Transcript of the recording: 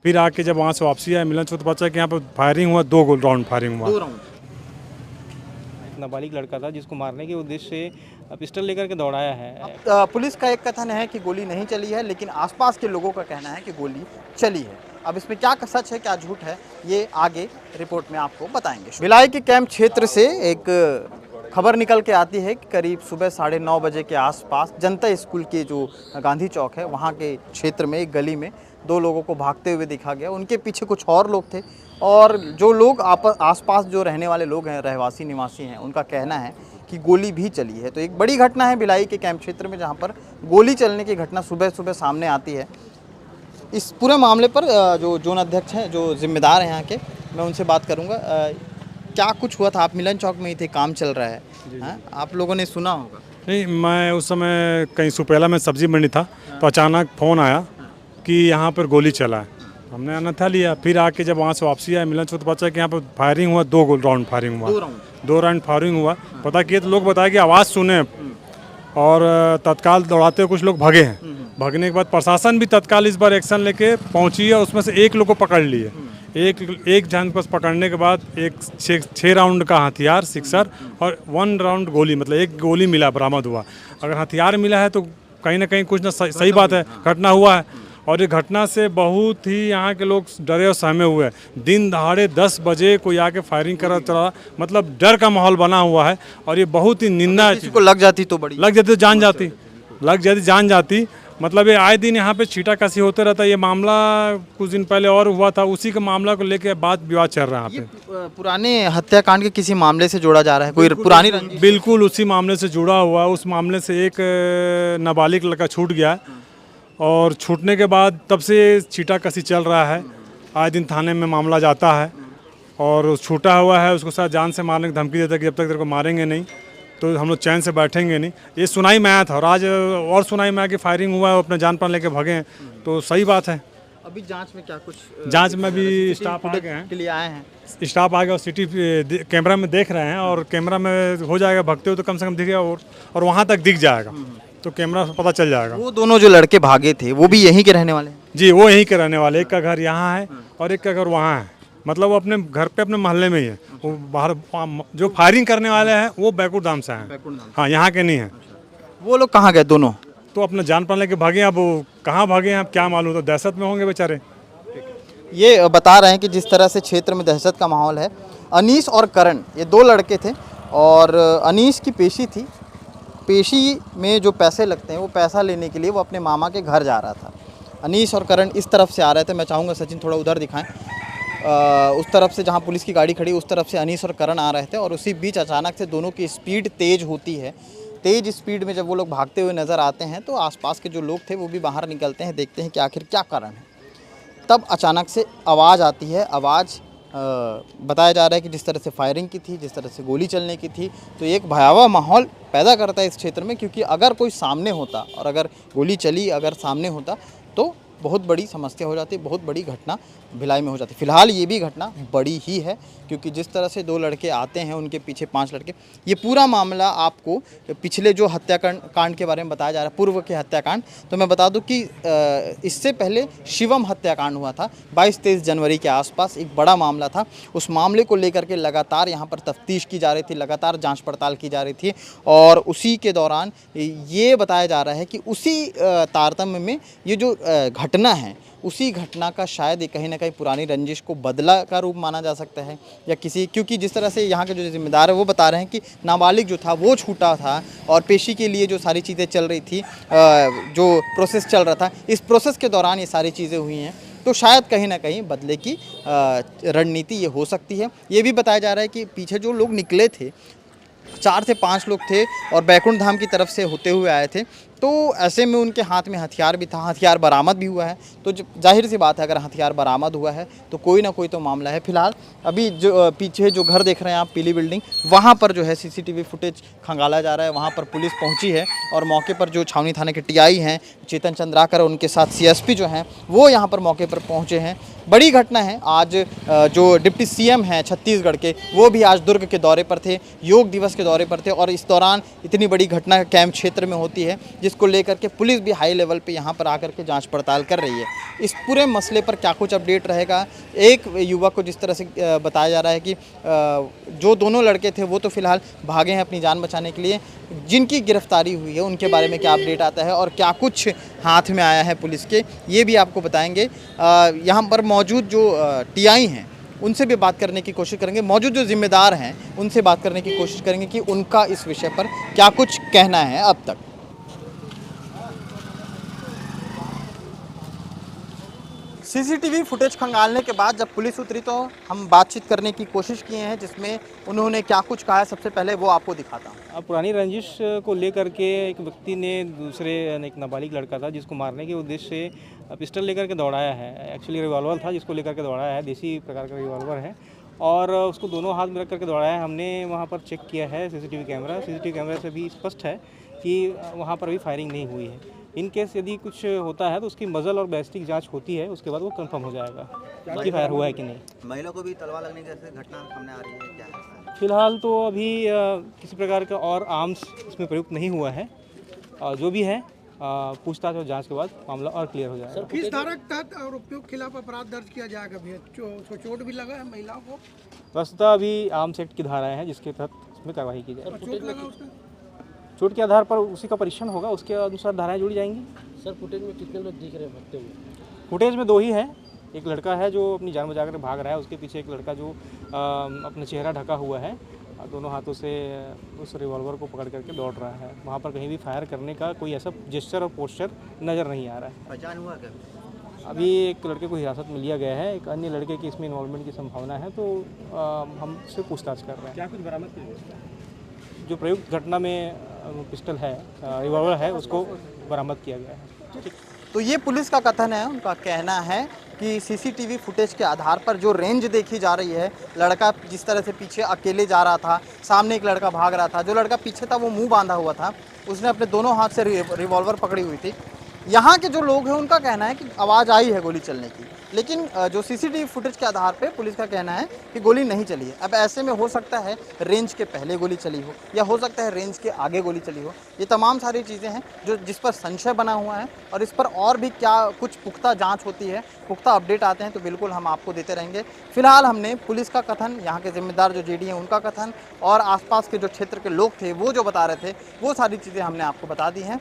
फिर आके जब वहाँ से वापसी आए मिलन चौक तो पता चला कि यहाँ पर फायरिंग हुआ, 2 राउंड फायरिंग हुआ। 2 राउंड। नाबालिग लड़का था जिसको मारने के उद्देश्य से पिस्टल लेकर के दौड़ाया है। पुलिस का एक कथन है कि गोली नहीं चली है, लेकिन आसपास के लोगों का कहना है कि गोली चली है। अब इसमें क्या सच है क्या झूठ है, ये आगे रिपोर्ट में आपको बताएंगे। भिलाई के कैंप क्षेत्र से एक खबर निकल के आती है कि करीब सुबह 9:30 बजे के आसपास जनता स्कूल के जो गांधी चौक है वहाँ के क्षेत्र में एक गली में 2 लोगों को भागते हुए देखा गया। उनके पीछे कुछ और लोग थे और जो लोग आसपास जो रहने वाले लोग हैं, रहवासी निवासी हैं, उनका कहना है कि गोली भी चली है। तो एक बड़ी घटना है भिलाई के कैंप क्षेत्र में जहाँ पर गोली चलने की घटना सुबह सुबह सामने आती है। इस पूरे मामले पर जो जोन अध्यक्ष हैं, जो जिम्मेदार हैं यहाँ के, मैं उनसे बात करूँगा। क्या कुछ हुआ था? आप मिलन चौक में ही थे, काम चल रहा है, हाँ? आप लोगों ने सुना होगा। नहीं, मैं उस समय कहीं सुपेला में सब्जी मंडी था तो अचानक फ़ोन आया कि यहाँ पर गोली चला है। हमने अन्यथा लिया। फिर आके जब वहाँ से वापसी आए मिलन चौक तो पता चला कि यहाँ पर फायरिंग हुआ, 2 राउंड फायरिंग हुआ। 2 राउंड फायरिंग हुआ। पता किए तो लोग बताए कि आवाज़ सुने और तत्काल दौड़ाते हुए कुछ लोग भागे हैं। भागने के बाद प्रशासन भी तत्काल इस बार एक्शन लेके पहुंची है और उसमें से 1 लोग को पकड़ लिए। एक जन को पकड़ने के बाद 6 राउंड का हथियार, सिक्सर और 1 राउंड गोली, मतलब 1 गोली मिला, बरामद हुआ। अगर हथियार मिला है तो कहीं ना कहीं कुछ ना सही बात है, घटना हुआ है। और ये घटना से बहुत ही यहाँ के लोग डरे और सहमे हुए हैं। दिन दहाड़े 10 बजे कोई आके फायरिंग कर चला, मतलब डर का माहौल बना हुआ है और ये बहुत ही निंदा। किसी को लग जाती तो बड़ी लग जाती तो जान जाती, लग जाती जान जाती। मतलब ये आए दिन यहाँ पे छीटाकशी होते रहता है। ये मामला कुछ दिन पहले और हुआ था, उसी के मामला को लेके बात विवाद चल रहा है यहाँ पे। पुराने हत्याकांड के किसी मामले से जोड़ा जा रहा है, कोई पुरानी रंजिश? बिल्कुल उसी मामले से जुड़ा हुआ है। उस मामले से एक नाबालिग लड़का छूट गया और छूटने के बाद तब से छीटाकशी चल रहा है। आए दिन थाने में मामला जाता है और छूटा हुआ है, उसको साथ जान से मारने की धमकी देता है कि जब तक तेरे को मारेंगे नहीं तो हम लोग चैन से बैठेंगे नहीं। ये सुनाई में आया था और आज और सुनाई में आया कि फायरिंग हुआ है, अपने जान प्राण लेके भागे हैं, तो सही बात है। अभी जांच में क्या कुछ? जांच में भी स्टाफ आ गए हैं, के लिए आए हैं, स्टाफ आ गया और सिटी कैमरा में देख रहे हैं और कैमरा में हो जाएगा, भगते हुए तो कम से कम दिखेगा और वहाँ तक दिख जाएगा तो कैमरा से पता चल जाएगा। वो दोनों जो लड़के भागे थे वो भी यहीं के रहने वाले हैं? जी, वो यहीं के रहने वाले। एक का घर यहाँ है और एक का घर वहाँ है, मतलब वो अपने घर पे अपने मोहल्ले में ही है। वो बाहर जो फायरिंग करने वाले हैं वो बैकुर धाम से हैं, हाँ, यहाँ के नहीं हैं। वो लोग कहाँ गए दोनों? तो अपना जान प्राण लेके भागे। अब वो कहाँ भागे हैं अब क्या मालूम, तो दहशत में होंगे बेचारे। ये बता रहे हैं कि जिस तरह से क्षेत्र में दहशत का माहौल है। अनीस और करण, ये 2 लड़के थे और अनीस की पेशी थी। पेशी में जो पैसे लगते हैं वो पैसा लेने के लिए वो अपने मामा के घर जा रहा था। अनीस और करण इस तरफ से आ रहे थे। मैं चाहूँगा सचिन थोड़ा उधर दिखाएं। उस तरफ से जहाँ पुलिस की गाड़ी खड़ी, उस तरफ से अनीस और करण आ रहे थे और उसी बीच अचानक से दोनों की स्पीड तेज़ होती है। तेज़ स्पीड में जब वो लोग भागते हुए नज़र आते हैं तो आसपास के जो लोग थे वो भी बाहर निकलते हैं, देखते हैं कि आखिर क्या कारण है। तब अचानक से आवाज़ आती है। आवाज़ बताया जा रहा है कि जिस तरह से फायरिंग की थी, जिस तरह से गोली चलने की थी, तो एक भयावह माहौल पैदा करता है इस क्षेत्र में, क्योंकि अगर कोई सामने होता और अगर गोली चली, अगर सामने होता तो बहुत बड़ी समस्या हो जाती, बहुत बड़ी घटना भिलाई में हो जाती। फिलहाल ये भी घटना बड़ी ही है क्योंकि जिस तरह से 2 लड़के आते हैं, उनके पीछे 5 लड़के। ये पूरा मामला आपको पिछले जो हत्याकांड के बारे में बताया जा रहा है, पूर्व के हत्याकांड, तो मैं बता दूं कि इससे पहले शिवम हत्याकांड हुआ था 22-23 जनवरी के आसपास, एक बड़ा मामला था। उस मामले को लेकर के लगातार यहाँ पर तफ्तीश की जा रही थी, लगातार जाँच पड़ताल की जा रही थी और उसी के दौरान ये बताया जा रहा है कि उसी तारतम्य में ये जो घटना है, उसी घटना का शायद कहीं ना कहीं पुरानी रंजिश को बदला का रूप माना जा सकता है या किसी, क्योंकि जिस तरह से यहाँ के जो जिम्मेदार है वो बता रहे हैं कि नाबालिग जो था वो छूटा था और पेशी के लिए जो सारी चीज़ें चल रही थी, जो प्रोसेस चल रहा था, इस प्रोसेस के दौरान ये सारी चीज़ें हुई हैं। तो शायद कहीं ना कहीं बदले की रणनीति ये हो सकती है। ये भी बताया जा रहा है कि पीछे जो लोग निकले थे 4 से 5 लोग थे और बैकुंठ धाम की तरफ से होते हुए आए थे, तो ऐसे में उनके हाथ में हथियार भी था, हथियार बरामद भी हुआ है। तो जाहिर सी बात है अगर हथियार बरामद हुआ है तो कोई ना कोई तो मामला है। फिलहाल अभी जो पीछे जो घर देख रहे हैं आप, पीली बिल्डिंग, वहाँ पर जो है सीसीटीवी फुटेज खंगाला जा रहा है। वहाँ पर पुलिस पहुँची है और मौके पर जो छावनी थाने के टीआई हैं चेतन चंद्राकर, उनके साथ सीएसपी जो हैं वो यहाँ पर मौके पर पहुँचे हैं। बड़ी घटना है। आज जो डिप्टी सीएम हैं छत्तीसगढ़ के, वो भी आज दुर्ग के दौरे पर थे, योग दिवस के दौरे पर थे और इस दौरान इतनी बड़ी घटना कैंप क्षेत्र में होती है जिस इसको लेकर के पुलिस भी हाई लेवल पे यहाँ पर आकर के जांच पड़ताल कर रही है। इस पूरे मसले पर क्या कुछ अपडेट रहेगा, एक युवक को जिस तरह से बताया जा रहा है कि जो दोनों लड़के थे वो तो फिलहाल भागे हैं अपनी जान बचाने के लिए, जिनकी गिरफ्तारी हुई है उनके बारे में क्या अपडेट आता है और क्या कुछ हाथ में आया है पुलिस के, ये भी आपको बताएंगे। यहाँ पर मौजूद जो टीआई हैं उनसे भी बात करने की कोशिश करेंगे, मौजूद जो जिम्मेदार हैं उनसे बात करने की कोशिश करेंगे कि उनका इस विषय पर क्या कुछ कहना है अब तक। सीसीटीवी फुटेज खंगालने के बाद जब पुलिस उतरी तो हम बातचीत करने की कोशिश किए हैं, जिसमें उन्होंने क्या कुछ कहा है सबसे पहले वो आपको दिखाता हूँ। अब पुरानी रंजिश को लेकर के एक व्यक्ति ने दूसरे एक नाबालिग लड़का था जिसको मारने के उद्देश्य से पिस्टल लेकर के दौड़ाया है। एक्चुअली रिवॉल्वर था जिसको लेकर के दौड़ाया है, देसी प्रकार का रिवॉल्वर है और उसको दोनों हाथ में रख करके दौड़ाया है। हमने वहाँ पर चेक किया है सीसीटीवी कैमरा से भी स्पष्ट है कि वहाँ पर भी फायरिंग नहीं हुई है। इन केस यदि कुछ होता है तो उसकी मजल और बैलिस्टिक जांच होती है, उसके बाद वो कंफर्म हो जाएगा कि फायर हुआ है कि नहीं। महिला को भी तलवार लगने की घटना सामने आ रही है, क्या है? फिलहाल तो अभी किसी प्रकार का और आर्म्स इसमें प्रयुक्त नहीं हुआ है। जो भी है पूछताछ और जांच के बाद मामला और क्लियर हो जाएगा। किस धारा के तहत आरोपियों के खिलाफ अपराध दर्ज किया जाएगा भैया? चोट भी लगा है महिलाओं को? वस्तुतः अभी आर्म्स एक्ट की धाराएं हैं जिसके तहत इसमें कार्रवाई की जाएगी। चोट लगा उसका? चोट के आधार पर उसी का परीक्षण होगा, उसके अनुसार धाराएं जुड़ी जाएंगी। सर फुटेज में कितने लोग दिख रहे हैं भागते हुए? फुटेज में 2 ही है, एक लड़का है जो अपनी जान बचाकर भाग रहा है, उसके पीछे एक लड़का जो अपना चेहरा ढका हुआ है, दोनों हाथों से उस रिवॉल्वर को पकड़ करके दौड़ रहा है। वहाँ पर कहीं भी फायर करने का कोई ऐसा जेस्चर और पोस्चर नज़र नहीं आ रहा है। पहचान हुआ क्या? अभी एक लड़के को हिरासत में लिया गया है, एक अन्य लड़के की इसमें इन्वॉल्वमेंट की संभावना है, तो हम उससे पूछताछ कर रहे हैं। क्या कुछ बरामद किया? जो प्रयुक्त घटना में पिस्टल है, रिवॉल्वर है, उसको बरामद किया गया है। तो ये पुलिस का कथन है, उनका कहना है कि सीसीटीवी फुटेज के आधार पर जो रेंज देखी जा रही है, लड़का जिस तरह से पीछे अकेले जा रहा था, सामने एक लड़का भाग रहा था, जो लड़का पीछे था वो मुंह बांधा हुआ था, उसने अपने दोनों हाथ से रिवॉल्वर पकड़ी हुई थी। यहाँ के जो लोग हैं उनका कहना है कि आवाज़ आई है गोली चलने की, लेकिन जो सीसीटीवी फुटेज के आधार पे पुलिस का कहना है कि गोली नहीं चली है। अब ऐसे में हो सकता है रेंज के पहले गोली चली हो या हो सकता है रेंज के आगे गोली चली हो। ये तमाम सारी चीज़ें हैं जो जिस पर संशय बना हुआ है और इस पर और भी क्या कुछ पुख्ता जांच होती है, पुख्ता अपडेट आते हैं तो बिल्कुल हम आपको देते रहेंगे। फिलहाल हमने पुलिस का कथन, यहाँ के जिम्मेदार जो जेडी हैं उनका कथन और आसपास के जो क्षेत्र के लोग थे वो जो बता रहे थे वो सारी चीज़ें हमने आपको बता दी हैं।